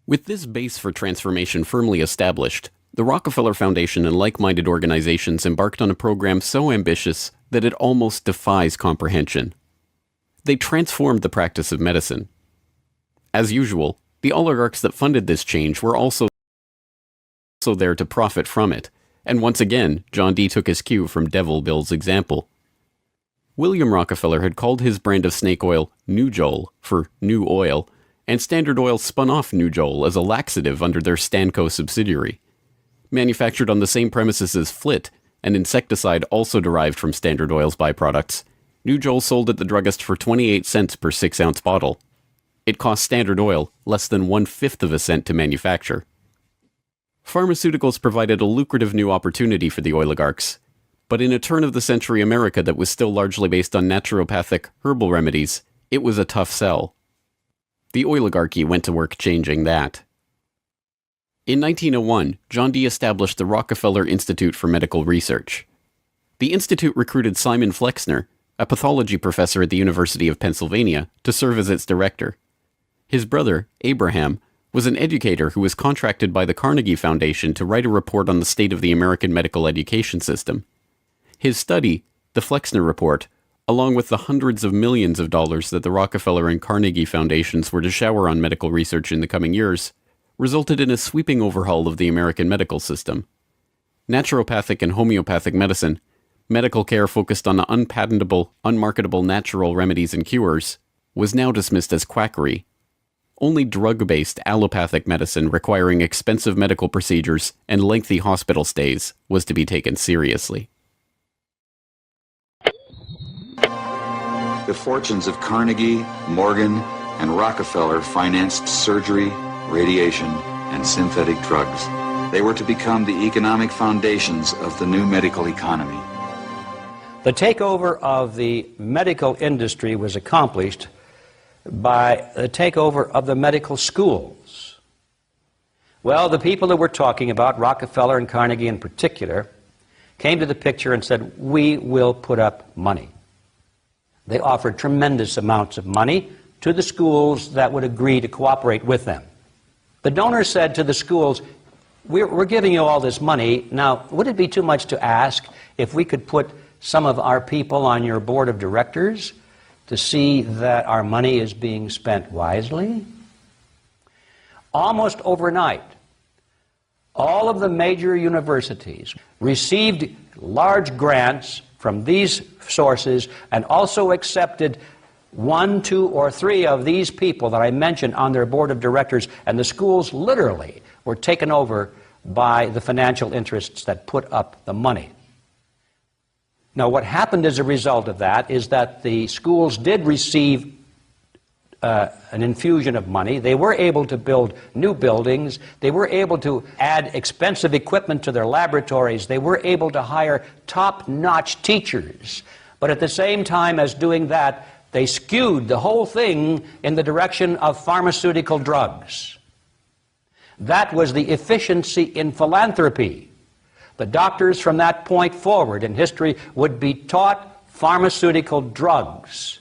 With this base for transformation firmly established, the Rockefeller Foundation and like-minded organizations embarked on a program so ambitious that it almost defies comprehension. They transformed the practice of medicine. As usual, the oligarchs that funded this change were also there to profit from it, and once again, John D. took his cue from Devil Bill's example. William Rockefeller had called his brand of snake oil Nujol for new oil, and Standard Oil spun off Nujol as a laxative under their Stanco subsidiary. Manufactured on the same premises as Flit, an insecticide also derived from Standard Oil's byproducts, Nujol sold at the druggist for 28 cents per 6-ounce bottle. It cost Standard Oil less than 1/5 of a cent to manufacture. Pharmaceuticals provided a lucrative new opportunity for the oligarchs, but in a turn-of-the-century America that was still largely based on naturopathic, herbal remedies, it was a tough sell. The oligarchy went to work changing that. In 1901, John D. established the Rockefeller Institute for Medical Research. The institute recruited Simon Flexner, a pathology professor at the University of Pennsylvania, to serve as its director. His brother, Abraham, was an educator who was contracted by the Carnegie Foundation to write a report on the state of the American medical education system. His study, the Flexner Report, along with the hundreds of millions of dollars that the Rockefeller and Carnegie Foundations were to shower on medical research in the coming years, resulted in a sweeping overhaul of the American medical system. Naturopathic and homeopathic medicine, medical care focused on unpatentable, unmarketable natural remedies and cures, was now dismissed as quackery. Only drug-based allopathic medicine requiring expensive medical procedures and lengthy hospital stays was to be taken seriously. The fortunes of Carnegie, Morgan, and Rockefeller financed surgery, radiation, and synthetic drugs. They were to become the economic foundations of the new medical economy. The takeover of the medical industry was accomplished by the takeover of the medical schools. Well, the people that we're talking about, Rockefeller and Carnegie in particular, came to the picture and said, we will put up money. They offered tremendous amounts of money to the schools that would agree to cooperate with them. The donors said to the schools, we're giving you all this money. Now, would it be too much to ask if we could put some of our people on your board of directors to see that our money is being spent wisely? Almost overnight, all of the major universities received large grants from these sources and also accepted 1, 2, or 3 of these people that I mentioned on their board of directors, and the schools literally were taken over by the financial interests that put up the money. Now, what happened as a result of that is that the schools did receive an infusion of money. They were able to build new buildings. They were able to add expensive equipment to their laboratories. They were able to hire top-notch teachers. But at the same time as doing that, they skewed the whole thing in the direction of pharmaceutical drugs. That was the efficiency in philanthropy. The doctors from that point forward in history would be taught pharmaceutical drugs.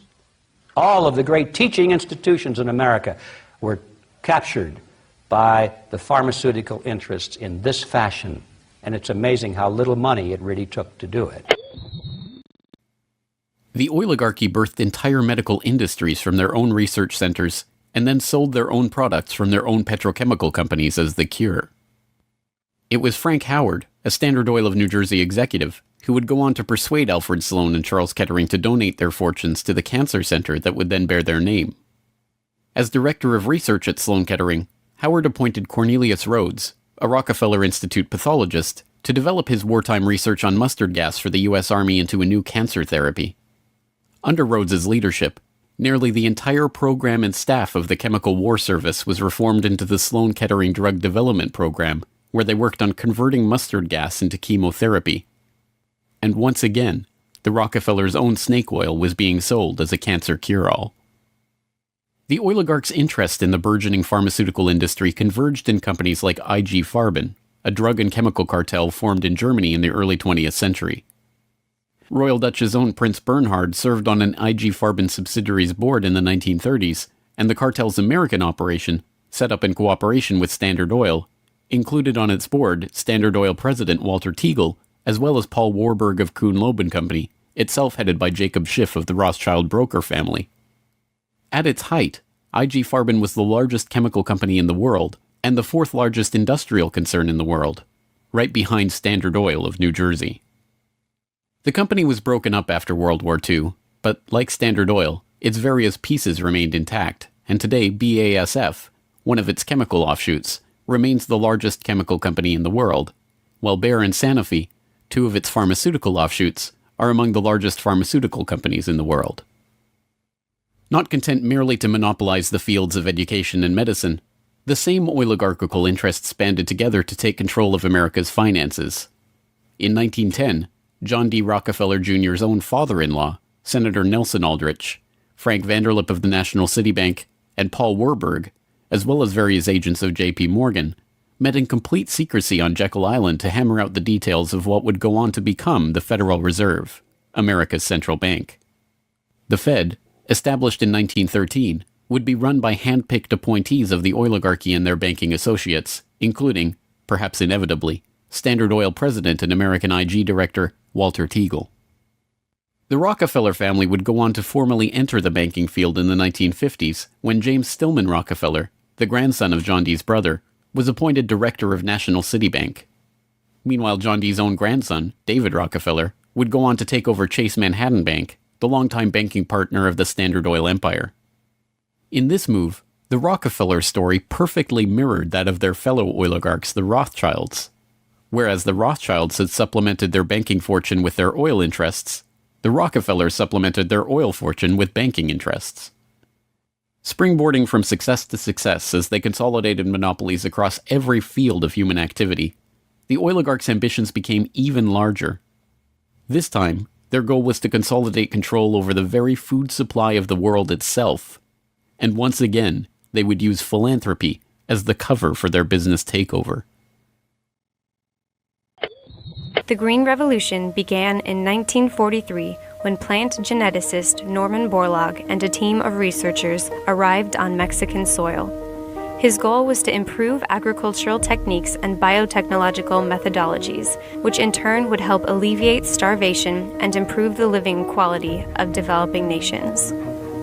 All of the great teaching institutions in America were captured by the pharmaceutical interests in this fashion. And it's amazing how little money it really took to do it. The oligarchy birthed entire medical industries from their own research centers and then sold their own products from their own petrochemical companies as the cure. It was Frank Howard, a Standard Oil of New Jersey executive, who would go on to persuade Alfred Sloan and Charles Kettering to donate their fortunes to the cancer center that would then bear their name. As director of research at Sloan Kettering, Howard appointed Cornelius Rhodes, a Rockefeller Institute pathologist, to develop his wartime research on mustard gas for the U.S. Army into a new cancer therapy. Under Rhodes's leadership, nearly the entire program and staff of the Chemical War Service was reformed into the Sloan Kettering Drug Development Program, where they worked on converting mustard gas into chemotherapy. And once again, the Rockefellers' own snake oil was being sold as a cancer cure-all. The oligarchs' interest in the burgeoning pharmaceutical industry converged in companies like IG Farben, a drug and chemical cartel formed in Germany in the early 20th century. Royal Dutch's own Prince Bernhard served on an IG Farben subsidiary's board in the 1930s, and the cartel's American operation, set up in cooperation with Standard Oil, included on its board Standard Oil president Walter Teagle, as well as Paul Warburg of Kuhn Loeb and Company, itself headed by Jacob Schiff of the Rothschild broker family. At its height, IG Farben was the largest chemical company in the world and the fourth largest industrial concern in the world, right behind Standard Oil of New Jersey. The company was broken up after World War II, but like Standard Oil, its various pieces remained intact, and today BASF, one of its chemical offshoots, remains the largest chemical company in the world, while Bayer and Sanofi, two of its pharmaceutical offshoots, are among the largest pharmaceutical companies in the world. Not content merely to monopolize the fields of education and medicine, the same oligarchical interests banded together to take control of America's finances. In 1910, John D. Rockefeller Jr.'s own father-in-law, Senator Nelson Aldrich, Frank Vanderlip of the National City Bank, and Paul Warburg, as well as various agents of J.P. Morgan, met in complete secrecy on Jekyll Island to hammer out the details of what would go on to become the Federal Reserve, America's central bank. The Fed, established in 1913, would be run by hand-picked appointees of the oligarchy and their banking associates, including, perhaps inevitably, Standard Oil president and American IG director Walter Teagle. The Rockefeller family would go on to formally enter the banking field in the 1950s when James Stillman Rockefeller, the grandson of John D's brother, was appointed director of National City Bank. Meanwhile, John D's own grandson, David Rockefeller, would go on to take over Chase Manhattan Bank, the longtime banking partner of the Standard Oil empire. In this move, the Rockefeller story perfectly mirrored that of their fellow oligarchs, the Rothschilds. Whereas the Rothschilds had supplemented their banking fortune with their oil interests, the Rockefellers supplemented their oil fortune with banking interests. Springboarding from success to success as they consolidated monopolies across every field of human activity, the oligarchs' ambitions became even larger. This time, their goal was to consolidate control over the very food supply of the world itself. And once again, they would use philanthropy as the cover for their business takeover. The Green Revolution began in 1943 when plant geneticist Norman Borlaug and a team of researchers arrived on Mexican soil. His goal was to improve agricultural techniques and biotechnological methodologies, which in turn would help alleviate starvation and improve the living quality of developing nations.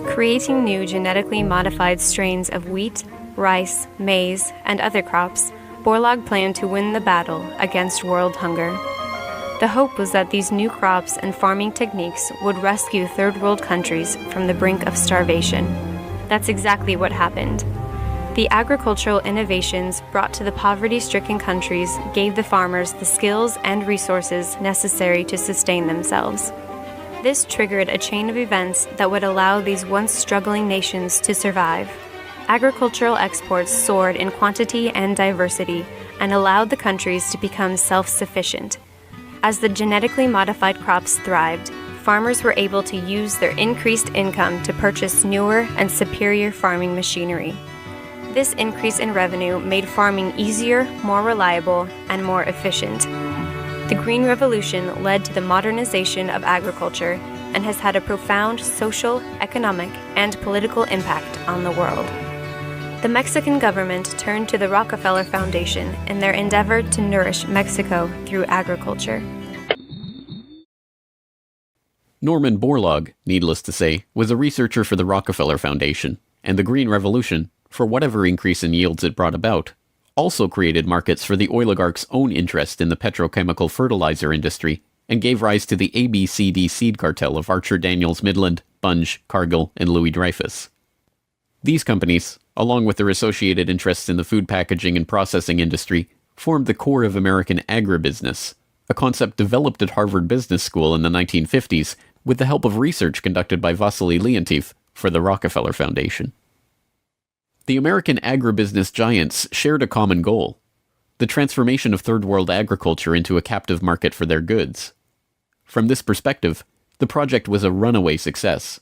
Creating new genetically modified strains of wheat, rice, maize, and other crops, Borlaug planned to win the battle against world hunger. The hope was that these new crops and farming techniques would rescue third world countries from the brink of starvation. That's exactly what happened. The agricultural innovations brought to the poverty-stricken countries gave the farmers the skills and resources necessary to sustain themselves. This triggered a chain of events that would allow these once struggling nations to survive. Agricultural exports soared in quantity and diversity and allowed the countries to become self-sufficient. As the genetically modified crops thrived, farmers were able to use their increased income to purchase newer and superior farming machinery. This increase in revenue made farming easier, more reliable, and more efficient. The Green Revolution led to the modernization of agriculture and has had a profound social, economic, and political impact on the world. The Mexican government turned to the Rockefeller Foundation in their endeavor to nourish Mexico through agriculture. Norman Borlaug, needless to say, was a researcher for the Rockefeller Foundation, and the Green Revolution, for whatever increase in yields it brought about, also created markets for the oligarchs' own interest in the petrochemical fertilizer industry and gave rise to the ABCD seed cartel of Archer Daniels Midland, Bunge, Cargill, and Louis Dreyfus. These companies, along with their associated interests in the food packaging and processing industry, formed the core of American agribusiness, a concept developed at Harvard Business School in the 1950s with the help of research conducted by Vasily Leontief for the Rockefeller Foundation. The American agribusiness giants shared a common goal: the transformation of third world agriculture into a captive market for their goods. From this perspective, the project was a runaway success.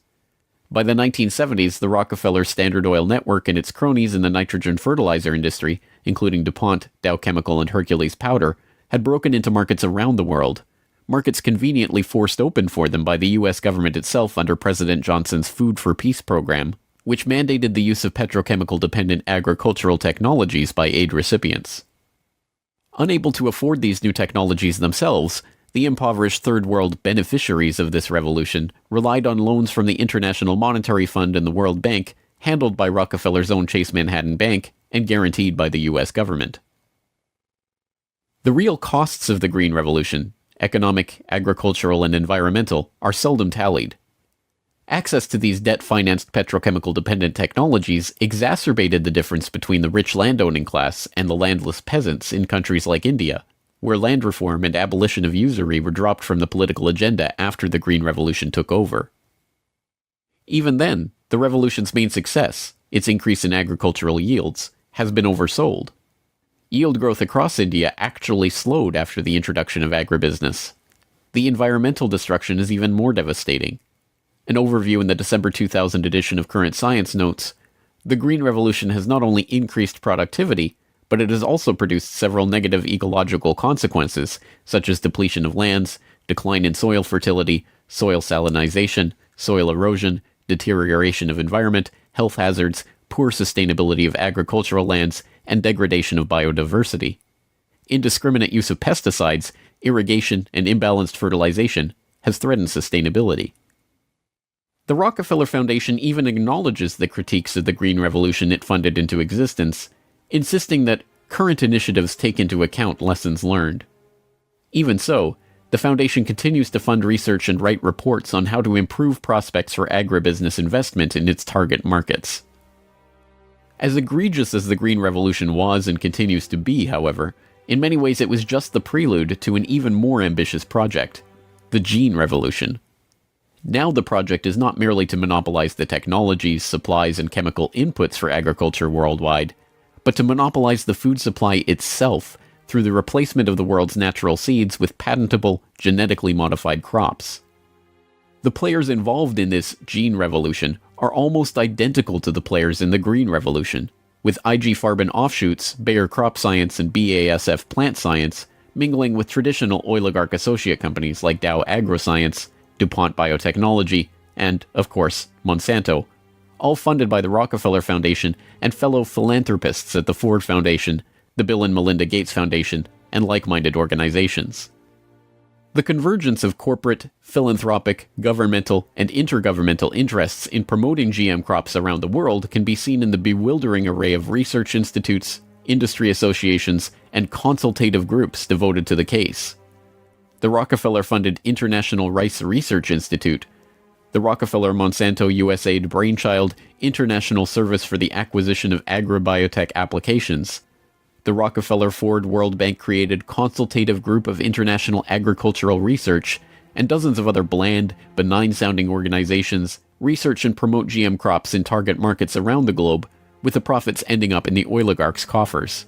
By the 1970s, the Rockefeller Standard Oil network and its cronies in the nitrogen fertilizer industry, including DuPont, Dow Chemical, and Hercules Powder, had broken into markets around the world, markets conveniently forced open for them by the U.S. government itself under President Johnson's Food for Peace program, which mandated the use of petrochemical-dependent agricultural technologies by aid recipients. Unable to afford these new technologies themselves, the impoverished Third World beneficiaries of this revolution relied on loans from the International Monetary Fund and the World Bank, handled by Rockefeller's own Chase Manhattan Bank and guaranteed by the U.S. government. The real costs of the Green Revolution, economic, agricultural, and environmental, are seldom tallied. Access to these debt-financed petrochemical-dependent technologies exacerbated the difference between the rich landowning class and the landless peasants in countries like India, where land reform and abolition of usury were dropped from the political agenda after the Green Revolution took over. Even then, the revolution's main success, its increase in agricultural yields, has been oversold. Yield growth across India actually slowed after the introduction of agribusiness. The environmental destruction is even more devastating. An overview in the December 2000 edition of Current Science notes, the Green Revolution has not only increased productivity, but it has also produced several negative ecological consequences, such as depletion of lands, decline in soil fertility, soil salinization, soil erosion, deterioration of environment, health hazards, poor sustainability of agricultural lands, and degradation of biodiversity. Indiscriminate use of pesticides, irrigation, and imbalanced fertilization has threatened sustainability. The Rockefeller Foundation even acknowledges the critiques of the Green Revolution it funded into existence, insisting that current initiatives take into account lessons learned. Even so, the Foundation continues to fund research and write reports on how to improve prospects for agribusiness investment in its target markets. As egregious as the Green Revolution was and continues to be, however, in many ways it was just the prelude to an even more ambitious project, the Gene Revolution. Now the project is not merely to monopolize the technologies, supplies, and chemical inputs for agriculture worldwide, but to monopolize the food supply itself through the replacement of the world's natural seeds with patentable, genetically modified crops. The players involved in this Gene Revolution are almost identical to the players in the Green Revolution, with IG Farben offshoots, Bayer Crop Science and BASF Plant Science, mingling with traditional oligarch associate companies like Dow AgroScience, DuPont Biotechnology, and, of course, Monsanto, all funded by the Rockefeller Foundation and fellow philanthropists at the Ford Foundation, the Bill and Melinda Gates Foundation, and like-minded organizations. The convergence of corporate, philanthropic, governmental, and intergovernmental interests in promoting GM crops around the world can be seen in the bewildering array of research institutes, industry associations, and consultative groups devoted to the case. The Rockefeller-funded International Rice Research Institute, the Rockefeller-Monsanto USAID Brainchild International Service for the Acquisition of Agribiotech Applications, the Rockefeller-Ford World Bank-created Consultative Group of International Agricultural Research, and dozens of other bland, benign-sounding organizations research and promote GM crops in target markets around the globe, with the profits ending up in the oligarchs' coffers.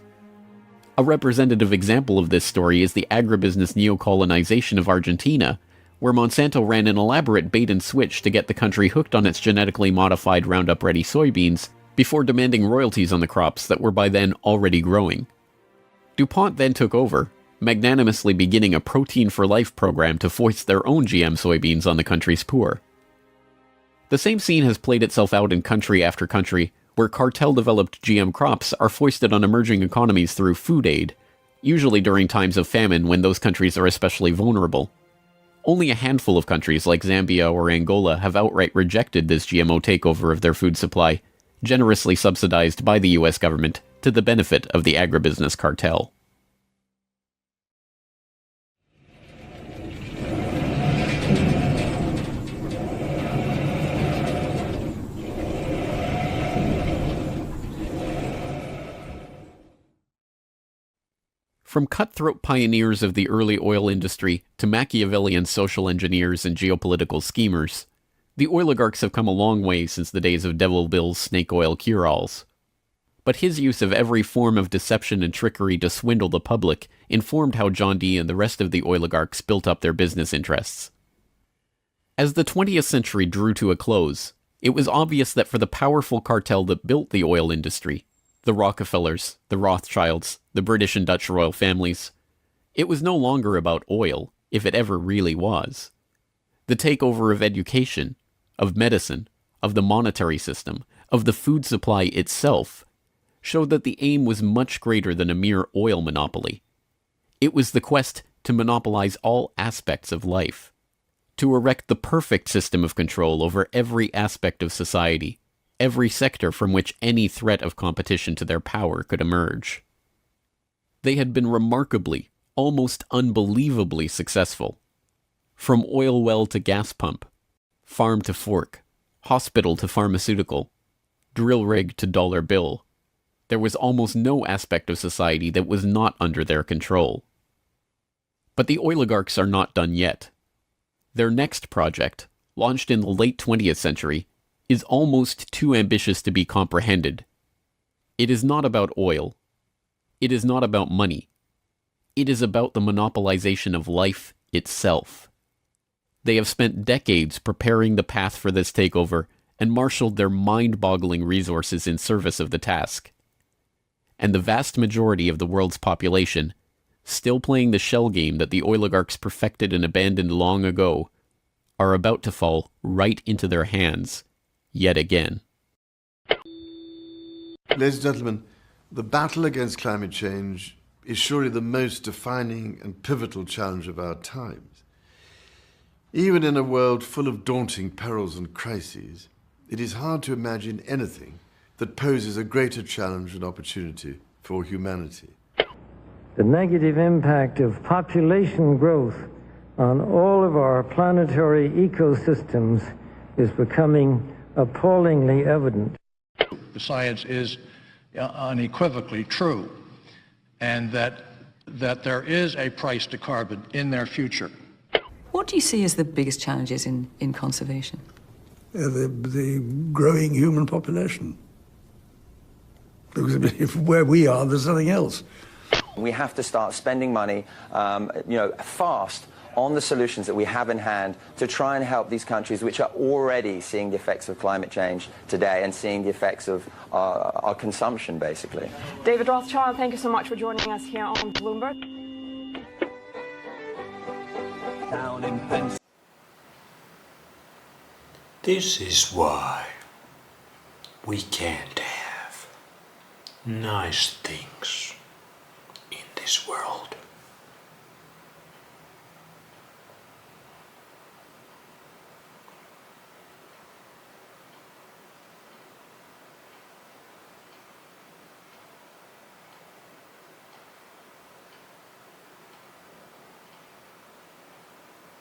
A representative example of this story is the agribusiness neocolonization of Argentina, where Monsanto ran an elaborate bait-and-switch to get the country hooked on its genetically modified Roundup-ready soybeans before demanding royalties on the crops that were by then already growing. DuPont then took over, magnanimously beginning a Protein for Life program to foist their own GM soybeans on the country's poor. The same scene has played itself out in country after country, where cartel-developed GM crops are foisted on emerging economies through food aid, usually during times of famine when those countries are especially vulnerable. Only a handful of countries like Zambia or Angola have outright rejected this GMO takeover of their food supply, generously subsidized by the US government to the benefit of the agribusiness cartel. From cutthroat pioneers of the early oil industry to Machiavellian social engineers and geopolitical schemers, the oligarchs have come a long way since the days of Devil Bill's snake oil cure-alls. But his use of every form of deception and trickery to swindle the public informed how John D. and the rest of the oligarchs built up their business interests. As the 20th century drew to a close, it was obvious that for the powerful cartel that built the oil industry, the Rockefellers, the Rothschilds, the British and Dutch royal families, it was no longer about oil, if it ever really was. The takeover of education, of medicine, of the monetary system, of the food supply itself, showed that the aim was much greater than a mere oil monopoly. It was the quest to monopolize all aspects of life, to erect the perfect system of control over every aspect of society, every sector from which any threat of competition to their power could emerge. They had been remarkably, almost unbelievably successful. From oil well to gas pump, farm to fork, hospital to pharmaceutical, drill rig to dollar bill, there was almost no aspect of society that was not under their control. But the oligarchs are not done yet. Their next project, launched in the late 20th century, is almost too ambitious to be comprehended. It is not about oil. It is not about money. It is about the monopolization of life itself. They have spent decades preparing the path for this takeover and marshaled their mind-boggling resources in service of the task. And the vast majority of the world's population, still playing the shell game that the oligarchs perfected and abandoned long ago, are about to fall right into their hands, yet again. Ladies and gentlemen, the battle against climate change is surely the most defining and pivotal challenge of our times. Even in a world full of daunting perils and crises, it is hard to imagine anything that poses a greater challenge and opportunity for humanity. The negative impact of population growth on all of our planetary ecosystems is becoming appallingly evident. The science is unequivocally true, and that there is a price to carbon in their future. What do you see as the biggest challenges in conservation? The growing human population. Because if where we are, there's nothing else. We have to start spending money, fast on the solutions that we have in hand to try and help these countries which are already seeing the effects of climate change today and seeing the effects of our consumption, basically. David Rothschild, thank you so much for joining us here on Bloomberg. Down in This is why we can't have nice things in this world.